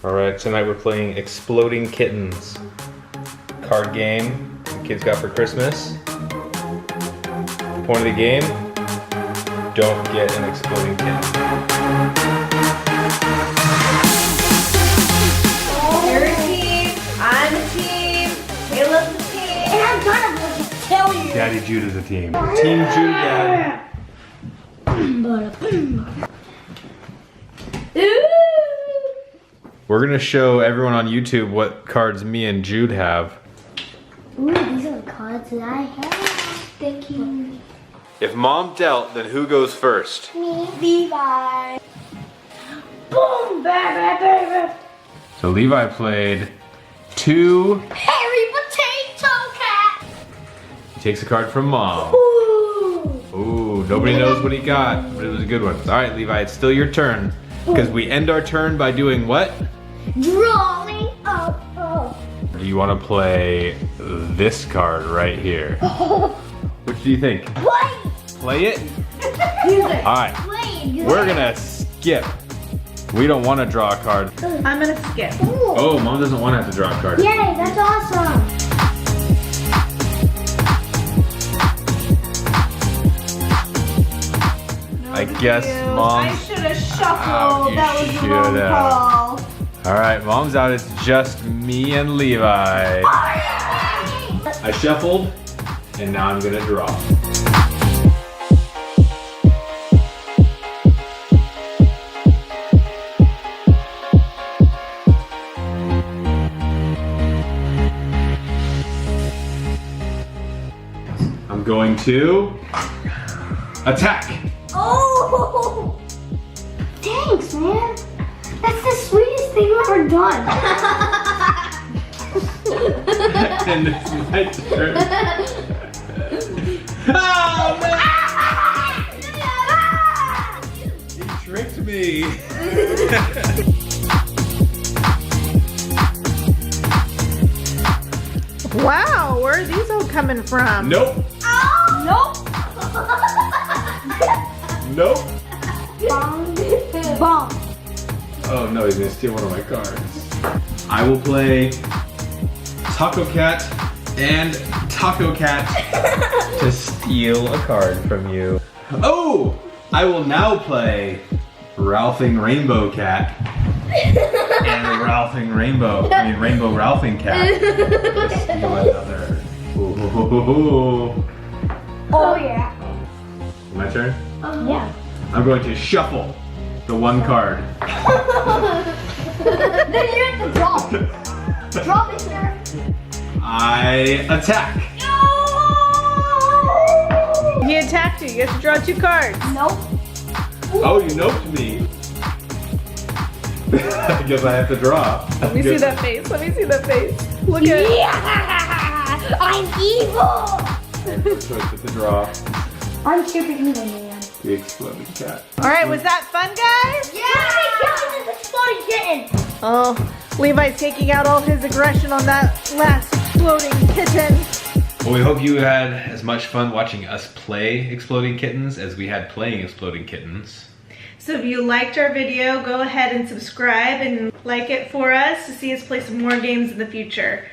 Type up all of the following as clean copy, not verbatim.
Alright, tonight we're playing Exploding Kittens. Card game the kids got for Christmas. The point of the game, don't get an exploding kitten. You're a team, I'm a team, Caleb's a team. And I'm gonna tell you. Daddy Judah's a team. Team Judah. We're gonna show everyone on YouTube what cards me and Jude have. Ooh, these are the cards that I have. Thank you. If Mom dealt, then who goes first? Me, Levi. Boom, baby. So Levi played 2. Harry Potato Cat. He takes a card from Mom. Ooh. Ooh, nobody knows what he got, but it was a good one. All right, Levi, it's still your turn. Because we end our turn by doing what? Drawing up. Do you want to play this card right here? Which do you think? Play. Play it? Use it. All right, Play. we're gonna skip. We don't want to draw a card. I'm gonna skip. Ooh. Oh, Mom doesn't want to have to draw a card. Yay, that's awesome. I guess Mom. I should have shuffled. You That was the wrong shoulda. call. All right, Mom's out. It's just me and Levi. I shuffled, and now I'm gonna draw. I'm going to attack. Oh! Thanks, man. That's the sweetest thing I've ever done. And it's my turn. Oh, man! You tricked me. Wow, where are these all coming from? Nope. Nope. Nope. Bomb. Oh no, he's gonna steal one of my cards. I will play Taco Cat and Taco Cat to steal a card from you. Oh! I will now play Ralphing Rainbow Cat and Ralphing Rainbow. I mean Rainbow Ralphing Cat to steal another. Ooh. Oh, yeah. My turn? Yeah. I'm going to shuffle the one card. Then you have to draw. Draw this here. I attack. He attacked you. You have to draw 2 cards. Nope. Oh, you noped me. I guess I have to draw. Let me see that face. Let me see that face. Look at it. Yeah! I'm evil! Choice with the draw. I'm super evil, man. The exploding cat. All right, was that fun, guys? Yeah! Killing this exploding kitten! Oh, Levi's taking out all his aggression on that last exploding kitten. Well, we hope you had as much fun watching us play Exploding Kittens as we had playing Exploding Kittens. So if you liked our video, go ahead and subscribe and like it for us to see us play some more games in the future.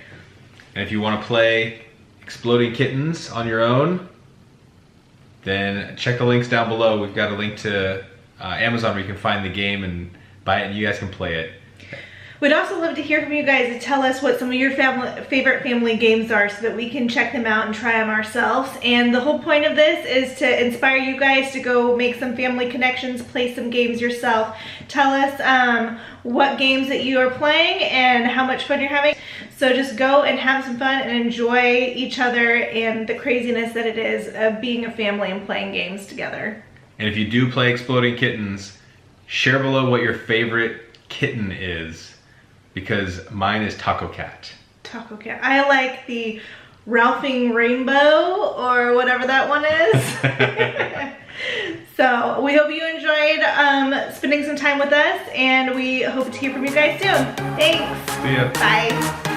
And if you want to play Exploding Kittens on your own, then check the links down below. We've got a link to Amazon where you can find the game and buy it and you guys can play it. We'd also love to hear from you guys to tell us what some of your favorite family games are so that we can check them out and try them ourselves. And the whole point of this is to inspire you guys to go make some family connections, play some games yourself. Tell us what games that you are playing and how much fun you're having. So just go and have some fun and enjoy each other and the craziness that it is of being a family and playing games together. And if you do play Exploding Kittens, share below what your favorite kitten is, because mine is Taco Cat. Taco Cat. I like the Ralphing Rainbow or whatever that one is. So we hope you enjoyed spending some time with us, and we hope to hear from you guys soon. Thanks. See ya. Bye.